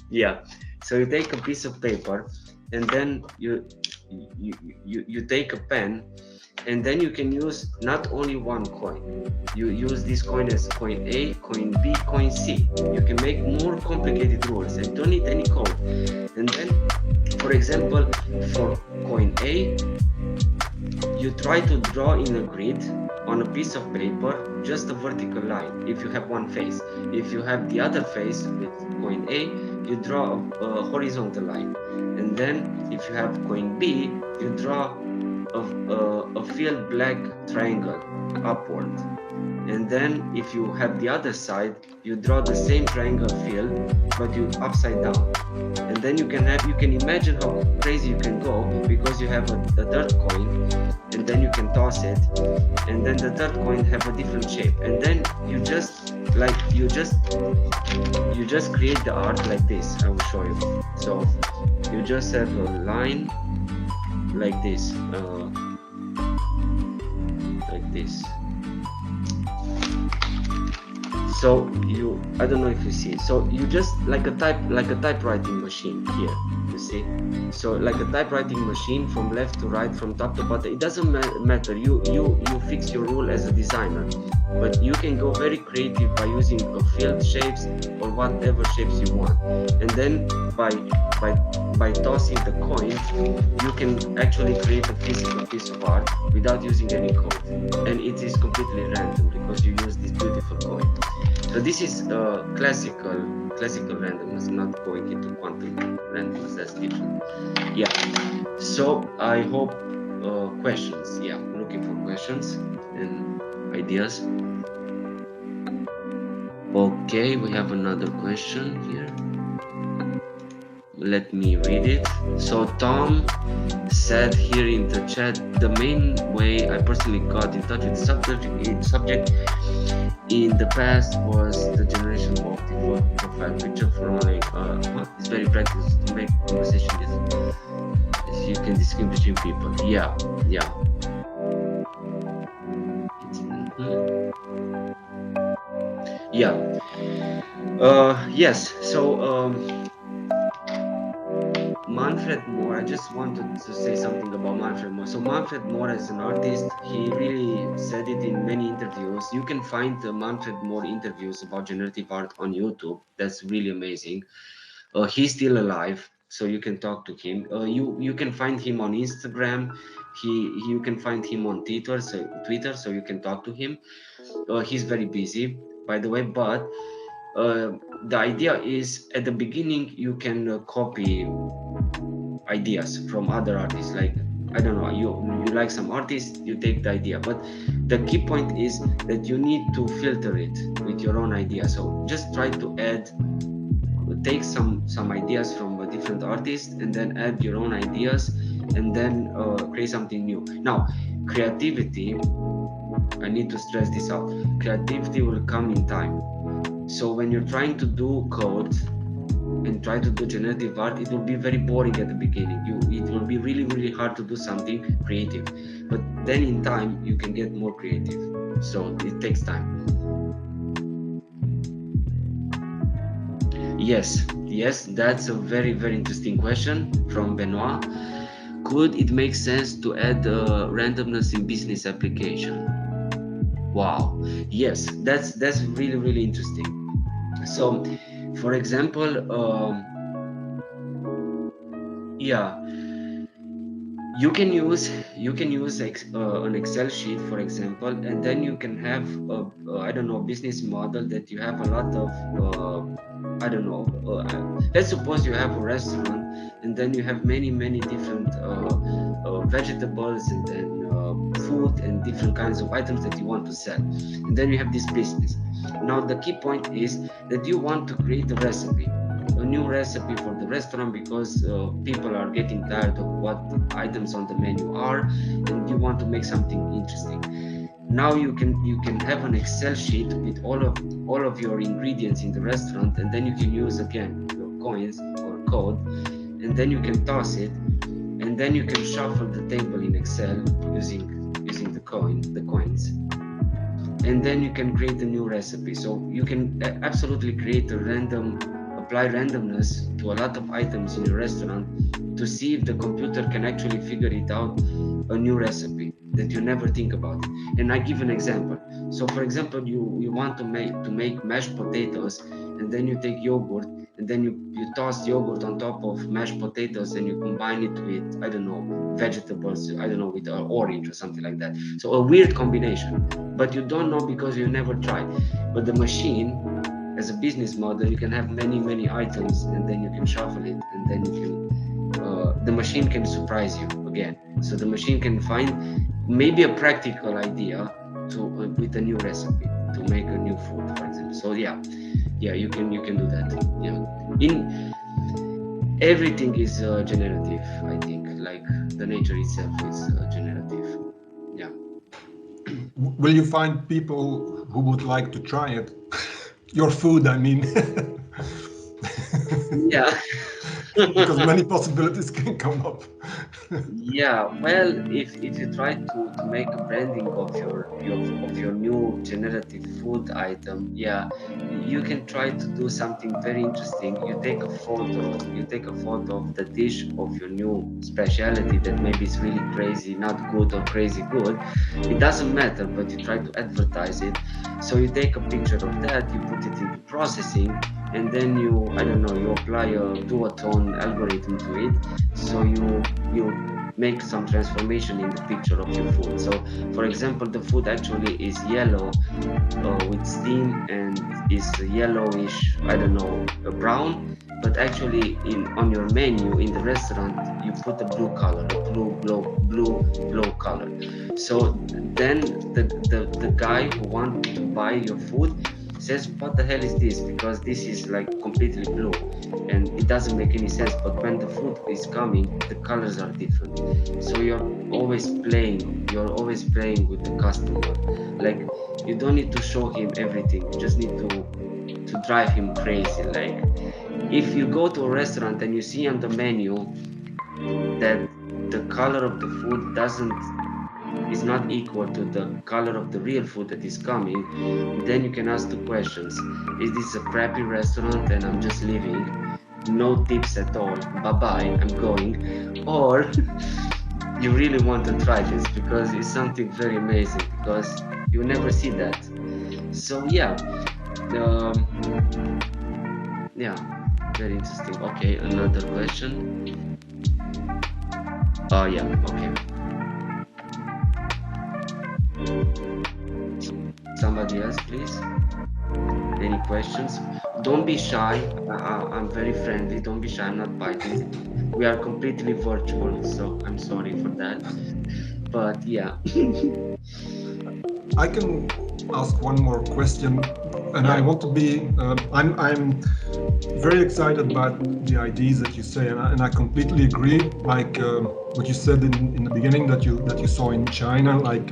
Yeah. So you take a piece of paper, and then you take a pen, and then you can use not only one coin. You use this coin as coin A, coin B, coin C. You can make more complicated rules and don't need any code. And then, for example, for coin A, you try to draw in a grid on a piece of paper just a vertical line if you have one face. If you have the other face with coin A, you draw a horizontal line. And then if you have coin B, you draw a filled black triangle upward. And then if you have the other side, you draw the same triangle field, but you upside down. And then you can imagine how crazy you can go, because you have a third coin, and then you can toss it, and then the third coin have a different shape, and then you just create the art like this. I will show you. So you just have a line like this, like this. So I don't know if you see. So you just like a typewriting machine here. You see. So like a typewriting machine, from left to right, from top to bottom. It doesn't matter. You fix your rule as a designer, but you can go very creative by using field shapes or whatever shapes you want. And then by tossing the coin, you can actually create a physical piece of art without using any code, and it is completely random because you use this beautiful coin. So this is classical randomness, not going into quantum randomness. That's different. Yeah. So I hope questions. Yeah, I'm looking for questions and ideas. Okay, we have another question here. Let me read it. So Tom said here in the chat, the main way I personally got in touch with the subject in the past was the generation of the profile picture for online. It's very practical to make conversation as you can distinguish between people. Yeah. Yeah. Yes. So Manfred Moore, I just wanted to say something about Manfred Moore. So Manfred Moore as an artist, he really said it in many interviews. You can find the Manfred Moore interviews about generative art on YouTube. That's really amazing. He's still alive, so you can talk to him. You can find him on Instagram. You can find him on Twitter, so you can talk to him. He's very busy, by the way, but the idea is at the beginning you can copy ideas from other artists. Like, I don't know, you like some artist, you take the idea, but the key point is that you need to filter it with your own idea. So just try to take some ideas from a different artists, and then add your own ideas, and then create something new. Now, creativity, I need to stress this out, creativity will come in time. So when you're trying to do code and try to do generative art, it will be very boring at the beginning. It will be really hard to do something creative, but then in time you can get more creative. So it takes time. Yes, that's a very interesting question from Benoit. Could it make sense to add randomness in business application? Wow, yes, that's really interesting. So, for example, yeah, you can use an Excel sheet, for example, and then you can have I don't know, business model that you have a lot of I don't know, let's suppose you have a restaurant, and then you have many different vegetables, and then food and different kinds of items that you want to sell, and then you have this business. Now the key point is that you want to create a recipe, a new recipe for the restaurant, because people are getting tired of what items on the menu are, and you want to make something interesting. Now you can have an Excel sheet with all of your ingredients in the restaurant, and then you can use again your coins or code, and then you can toss it, and then you can shuffle the table in Excel using the coins, and then you can create a new recipe. So you can absolutely create apply randomness to a lot of items in your restaurant to see if the computer can actually figure it out, a new recipe that you never think about it. And I give an example. So for example, you want to make mashed potatoes, and then you take yogurt, and then you toss yogurt on top of mashed potatoes, and you combine it with, I don't know, vegetables, I don't know, with orange or something like that. So a weird combination, but you don't know because you never tried. But the machine, as a business model, you can have many items, and then you can shuffle it, and then you can the machine can surprise you again. So the machine can find maybe a practical idea with a new recipe to make a new food, for example. So yeah, you can do that. Yeah, in everything is generative. I think, like the nature itself is generative. Yeah. Will you find people who would like to try it? Your food, I mean. Yeah. Because many possibilities can come up. Yeah, well, if you try to make a branding of your new generative food item, yeah, you can try to do something very interesting. You take a photo of the dish of your new specialty that maybe is really crazy not good or crazy good. It doesn't matter, but you try to advertise it. So you take a picture of that, you put it into processing, and then you, I don't know, you apply a duotone algorithm to it. So you make some transformation in the picture of your food. So for example, the food actually is yellow with steam, and is yellowish, I don't know, brown, but actually on your menu in the restaurant you put a blue color, a blue color. So then the guy who wants to buy your food says, what the hell is this? Because this is like completely blue and it doesn't make any sense. But when the food is coming, the colors are different. So you're always playing with the customer. Like, you don't need to show him everything, you just need to drive him crazy. Like, if you go to a restaurant and you see on the menu that the color of the food is not equal to the color of the real food that is coming, then you can ask the questions. Is this a crappy restaurant and I'm just leaving? No tips at all. Bye-bye, I'm going. Or you really want to try this because it's something very amazing, because you never see that. So yeah, very interesting. Okay, another question. Oh yeah, okay. Somebody else, please. Any questions? Don't be shy. I'm very friendly. Don't be shy. I'm not biting. We are completely virtual, so I'm sorry for that. But yeah. I can ask one more question, and I want to be. I'm very excited about the ideas that you say, and I completely agree. Like what you said in the beginning that you saw in China, like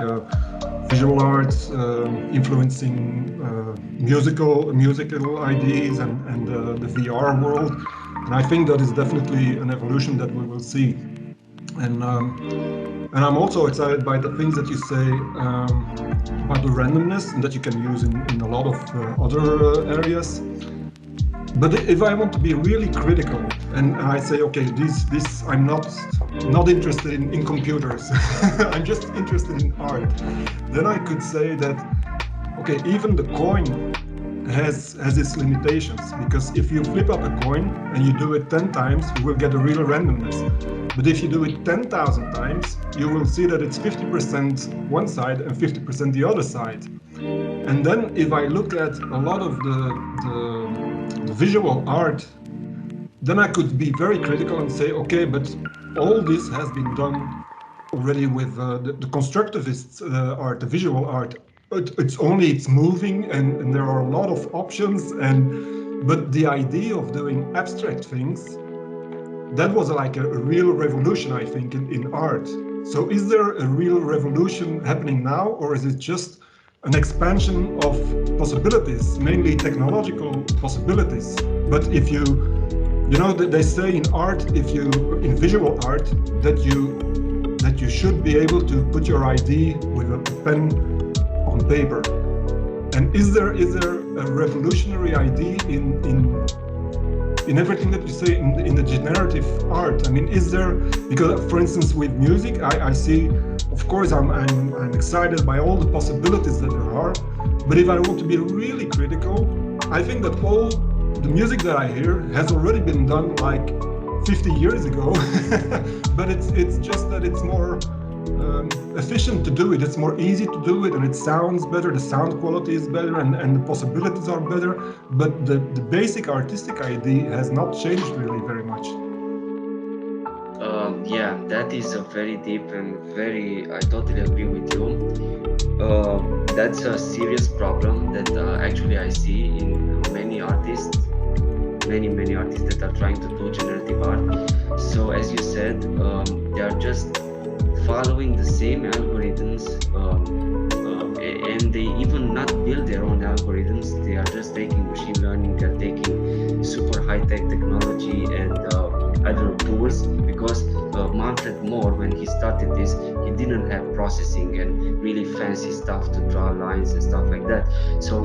visual arts influencing musical ideas and the VR world, and I think that is definitely an evolution that we will see. And I'm also excited by the things that you say about the randomness and that you can use in a lot of other areas. But if I want to be really critical and I say, okay, this I'm not interested in computers, I'm just interested in art, then I could say that, okay, even the coin has its limitations, because if you flip up a coin and you do it 10 times, you will get a real randomness. But if you do it 10,000 times, you will see that it's 50% one side and 50% the other side. And then if I look at a lot of the visual art, then I could be very critical and say, okay, but all this has been done already with the constructivist art, the visual art. It's moving, and there are a lot of options, but the idea of doing abstract things, that was like a real revolution, I think, in art. So is there a real revolution happening now, or is it just an expansion of possibilities, mainly technological possibilities? But if you know, they say in art, in visual art, that you should be able to put your idea with a pen on paper. And is there a revolutionary idea in everything that you say in the generative art? I mean, is there, because for instance with music, I see, of course, I'm excited by all the possibilities that there are, but if I want to be really critical, I think that all the music that I hear has already been done like 50 years ago, but it's just that it's more efficient to do it. It's more easy to do it, and it sounds better. The sound quality is better, and the possibilities are better. But the basic artistic idea has not changed really very much. Yeah, that is a very deep and I totally agree with you. That's a serious problem that actually I see in many artists that are trying to do generative art. So as you said, they are just following the same algorithms, and they even not build their own algorithms. They are just taking machine learning, they're taking super high-tech technology and other tools, because Manfred Mohr, when he started this, he didn't have processing and really fancy stuff to draw lines and stuff like that. So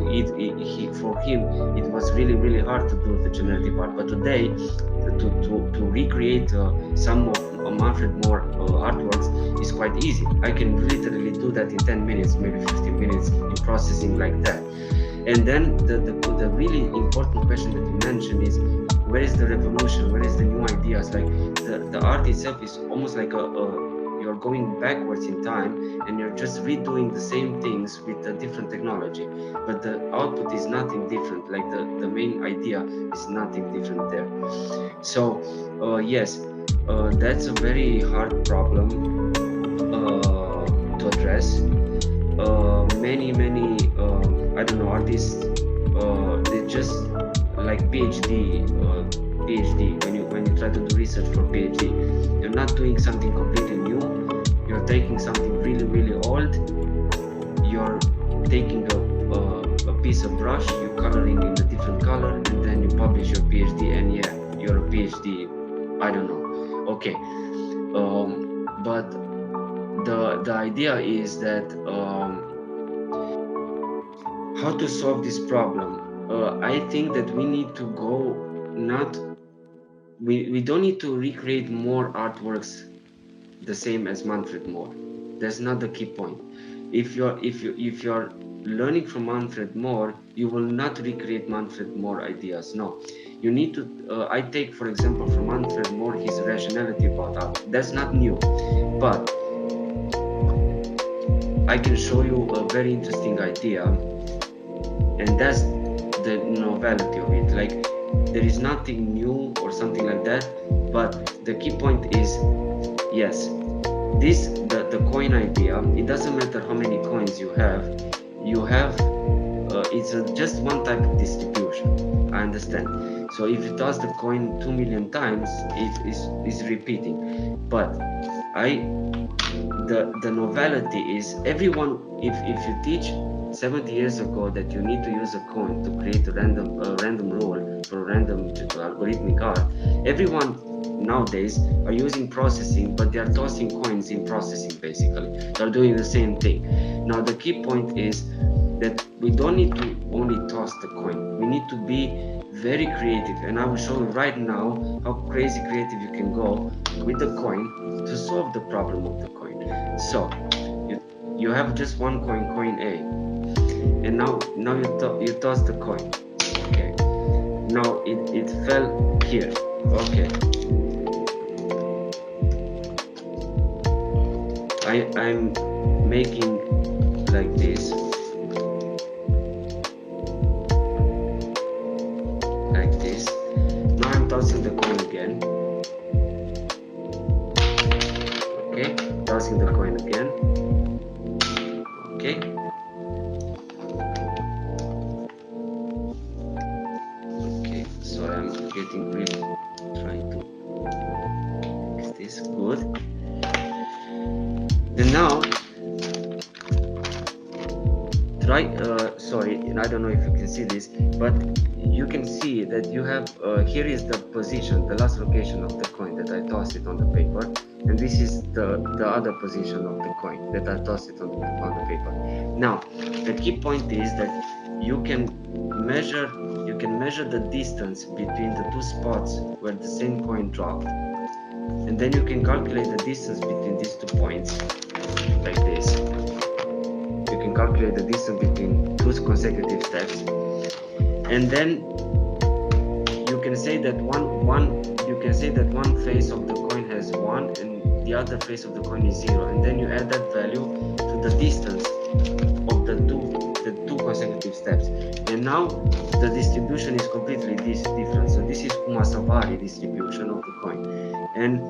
for him it was really hard to do the generative art. But today, to recreate some of Manfred Mohr artworks is quite easy. I can literally do that in 10 minutes, maybe 15 minutes in processing like that. And then the really important question that you mentioned is, where is the revolution? Where is the new ideas? Like the art itself is almost like you're going backwards in time, and you're just redoing the same things with a different technology, but the output is nothing different. Like the main idea is nothing different there. So yes, that's a very hard problem to address. Many I don't know, artists, they just like PhD when you try to do research for PhD, you're not doing something completely new. You're taking something really old, you're taking a piece of brush, you're coloring in a different color, and then you publish your PhD, and yeah, you're a PhD. I don't know. Okay. But the idea is that how to solve this problem. I think that we need to go, we don't need to recreate more artworks the same as Manfred Mohr. That's not the key point. If you're learning from Manfred Mohr, you will not recreate Manfred Mohr ideas. No, you need to. I take, for example, from Manfred Mohr his rationality about art. That's not new, but I can show you a very interesting idea, and that's the novelty of it. Like, there is nothing new or something like that, but the key point is, yes, the coin idea, it doesn't matter how many coins you have, you have it's just one type of distribution. I understand. So if you toss the coin 2 million times, it is repeating. But the novelty is everyone. If you teach 70 years ago that you need to use a coin to create a random rule for random algorithmic art, everyone nowadays are using processing, but they are tossing coins in processing. Basically, they're doing the same thing. Now the key point is that we don't need to only toss the coin. We need to be very creative, and I will show you right now how crazy creative you can go with the coin to solve the problem of the coin. So you have just one coin A, and now you toss the coin. Okay, now it fell here. Okay, I'm making like this, like this. Now I'm tossing the coin again. Okay, tossing the coin again. Okay. Okay, so I'm getting really trying to fix this. Good. And now try sorry, I don't know if you can see this, but you can see that you have here is the position, the last location of the coin that I tossed it on the paper, and this is the other position of the coin that I tossed it on the paper. Now the key point is that you can measure the distance between the two spots where the same coin dropped, and then you can calculate the distance between these 2 points like this. You can calculate the distance between 2 consecutive steps, and then you can say that one face of the coin has 1 and the other face of the coin is 0, and then you add that value to the distance of the two consecutive steps, and now the distribution is completely different. So this is Kumasavari distribution of the coin, and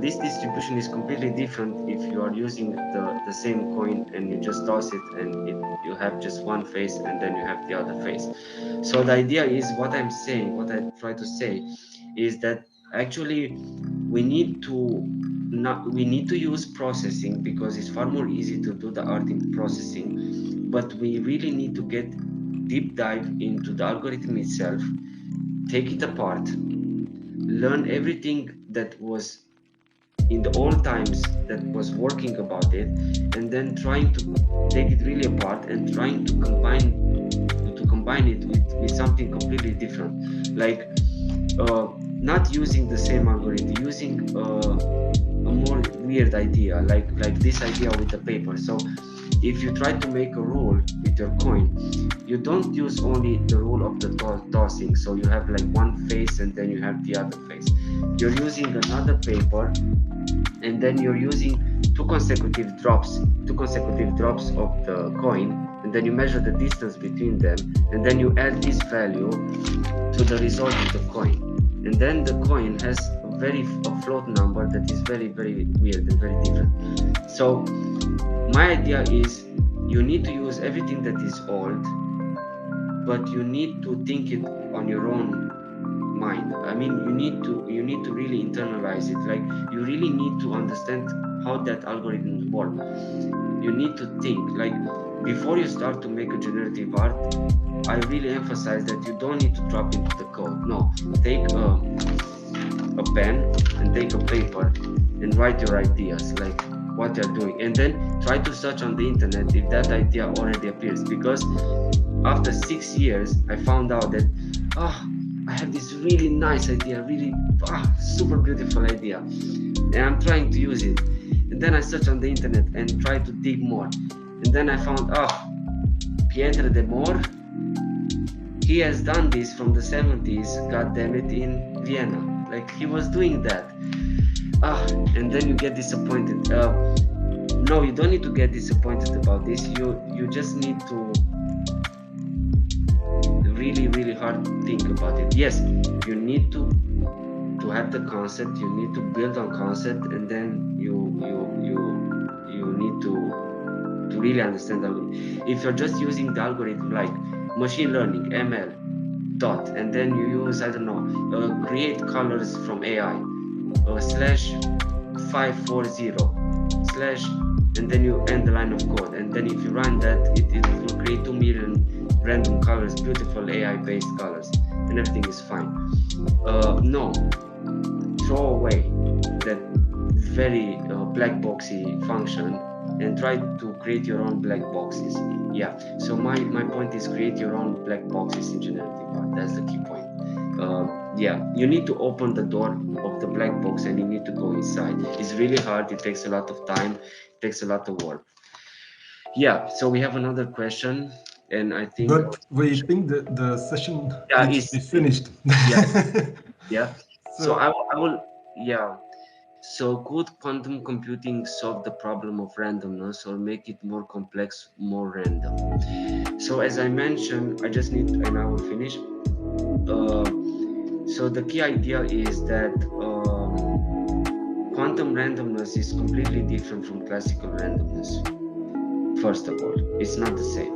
this distribution is completely different if you are using the same coin and you just toss it and you have just one face and then you have the other face. So the idea is, what I try to say is that actually we need to use processing because it's far more easy to do the art in processing, but we really need to get deep dive into the algorithm itself, take it apart, learn everything that was in the old times that was working about it, and then trying to take it really apart and trying to combine it with something completely different, like not using the same algorithm, using a more weird idea, like this idea with the paper. So if you try to make a rule with your coin, you don't use only the rule of the tossing, so you have like one face and then you have the other face. You're using another paper, and then you're using two consecutive drops of the coin, and then you measure the distance between them, and then you add this value to the result of the coin, and then the coin has a float number that is very, very weird and very different. So my idea is you need to use everything that is old, but you need to think it on your own mind. I mean, you need to really internalize it. Like, you really need to understand how that algorithms work. You need to think, like, before you start to make a generative art, I really emphasize that you don't need to drop into the code. No, take a pen and take a paper and write your ideas, like what you're doing, and then try to search on the internet if that idea already appears. Because after 6 years, I found out that I have this really nice idea, really super beautiful idea, and I'm trying to use it. And then I search on the internet and try to dig more, and then I found Pietre de Moor, he has done this from the 70s, god damn it, in Vienna. Like, he was doing that. And then you get disappointed. No, you don't need to get disappointed about this. You just need to really, really hard think about it. Yes, you need to have the concept, you need to build on concept, and then you need to to really understand the algorithm. If you're just using the algorithm like machine learning, ML, dot, and then you use, I don't know, create colors from AI, slash 540 slash, and then you end the line of code, and then if you run that, it will create 2 million random colors, beautiful AI based colors, and everything is fine. No, throw away that very black boxy function and try to create your own black boxes. Yeah, so my point is create your own black boxes in generative art. That's the key point. Yeah, you need to open the door of the black box and you need to go inside. It's really hard, it takes a lot of time, it takes a lot of work. Yeah, so we have another question, and I think But we think that the session yeah, needs to be finished. yeah, yeah. So So I will, yeah. So could quantum computing solve the problem of randomness or make it more complex, more random? So as I mentioned, I just need, and I will finish. So the key idea is that quantum randomness is completely different from classical randomness. First of all, it's not the same.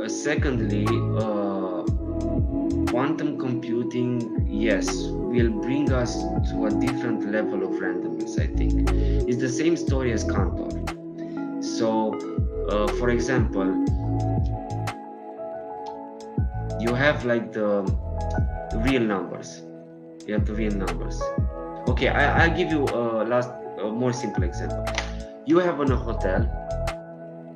Secondly, quantum computing, yes, will bring us to a different level of randomness, I think. It's the same story as Cantor. So, for example, you have like the real numbers. You have the real numbers. Okay, I'll give you a more simple example. You have in a hotel,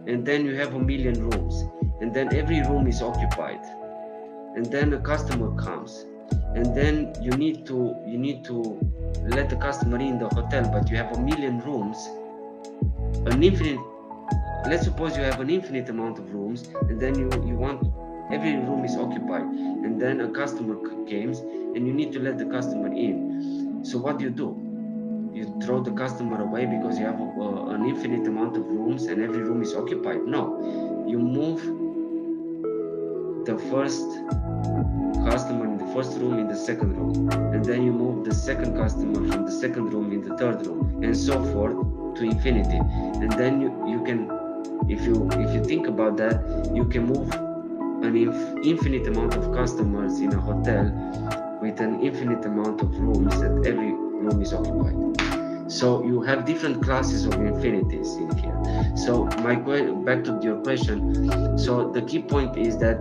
and then you have a million rooms, and then every room is occupied, and then a customer comes, and then you need to let the customer in the hotel, but you have a million rooms, an infinite. Let's suppose you have an infinite amount of rooms, and then you want every room is occupied, and then a customer comes, and you need to let the customer in. So what do? You throw the customer away because you have an infinite amount of rooms and every room is occupied? No, you move the first customer in the first room in the second room, and then you move the second customer from the second room in the third room, and so forth to infinity. And then you can, if you think about that, you can move an infinite amount of customers in a hotel with an infinite amount of rooms that every room is occupied. So you have different classes of infinities in here. So back to your question. So the key point is that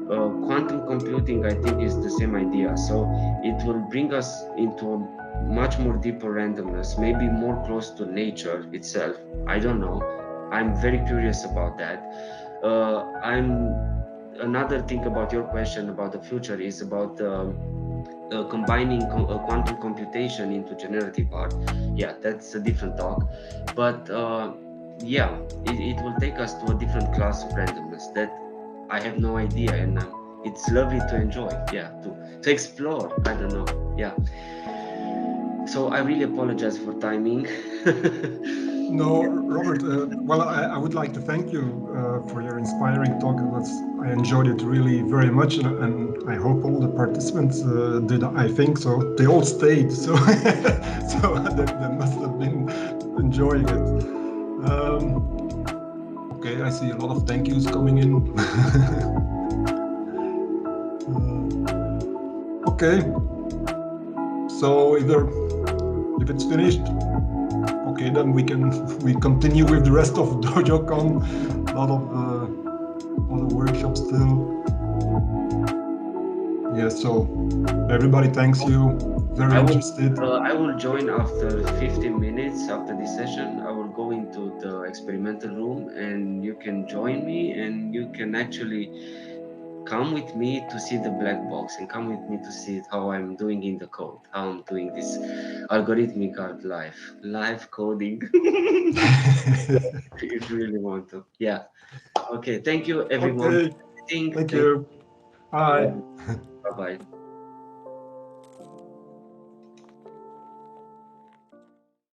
quantum computing, I think, is the same idea. So it will bring us into a much more deeper randomness, maybe more close to nature itself. I don't know. I'm very curious about that. Another thing about your question about the future is about combining quantum computation into generative art. Yeah, that's a different talk, but yeah, it will take us to a different class of randomness that I have no idea, and it's lovely to enjoy. Yeah, to explore. I don't know. Yeah. So I really apologize for timing. no, Robert. Well, I would like to thank you for your inspiring talk. I enjoyed it really very much, and I hope all the participants did. I think so. They all stayed, so so they must have been enjoying it. Okay, I see a lot of thank yous coming in. Okay, so if it's finished, okay, then we continue with the rest of Dojocon. A lot of workshops still. Yeah, so everybody thanks you. Very interested. I will join after 15 minutes after this session. I will go into the experimental room, and you can join me, and you can actually come with me to see the black box, and come with me to see how I'm doing in the code, how I'm doing this algorithmic art live coding. If you really want to. Yeah. Okay. Thank you, everyone. Okay. Thank Thank you. Bye. you. Bye bye.